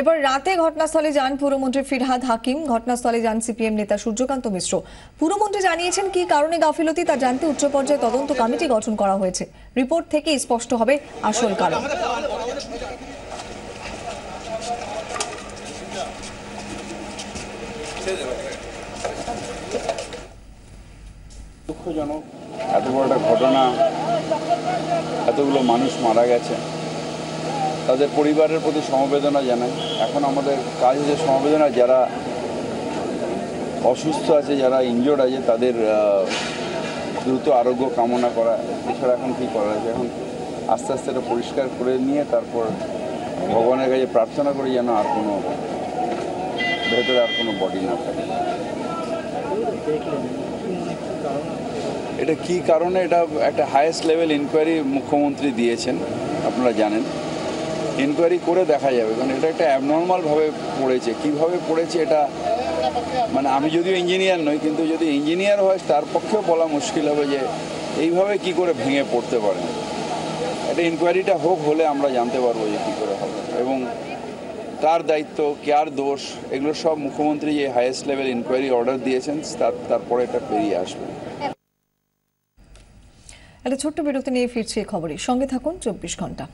এবার রাতে ঘটনাস্থলে যান পুরমন্ত্রী ফিরহাদ হাকিম। ঘটনাস্থলে যান সিপিএম নেতা সূর্যকান্ত মিশ্র। পুরমন্ত্রী জানিয়েছেন কি কারণে গাফিলতি তা জানতে উচ্চ পর্যায়ে তদন্ত কমিটি গঠন করা হয়েছে। রিপোর্ট থেকেই স্পষ্ট হবে আসল কারণ। দুঃখজনক, এত বড় একটা ঘটনা, এতগুলো মানুষ মারা গেছে, তাদের পরিবারের প্রতি সমবেদনা জানাই। এখন আমাদের কাজ হচ্ছে সমবেদনা, যারা অসুস্থ আছে, যারা ইনজোর্ড আছে, তাদের দ্রুত আরোগ্য কামনা করা। এছাড়া এখন কী করা আছে, এখন আস্তে আস্তে এটা পরিষ্কার করে নিয়ে তারপর ভগবানের কাছে প্রার্থনা করি যেন আর কোনো ভেতরে আর কোনো বডি না থাকে। এটা কি কারণে, এটা একটা হাইয়েস্ট লেভেল ইনকোয়ারি মুখ্যমন্ত্রী দিয়েছেন, আপনারা জানেন। ইনকোয়ারি করে দেখা যাবে, কারণ এটা একটা অ্যাবনর্মালভাবে পড়েছে। কিভাবে পড়েছে এটা, মানে আমি যদিও ইঞ্জিনিয়ার নই, কিন্তু যদি ইঞ্জিনিয়ার হয় তার পক্ষেও বলা মুশকিল হবে যে এইভাবে কি করে ভেঙে পড়তে পারে। এটা ইনকোয়ারিটা হোক, হলে আমরা জানতে পারবো যে কী করে হবে এবং কার দায়িত্ব, কার দোষ, এগুলো সব মুখ্যমন্ত্রী যে হাইয়েস্ট লেভেল ইনকোয়ারি অর্ডার দিয়েছেন তারপরে এটা পেরিয়ে আসবে। একটা ছোট্ট বিরতি নিয়ে ফিরছি খবরে, সঙ্গে থাকুন 24 ঘন্টা।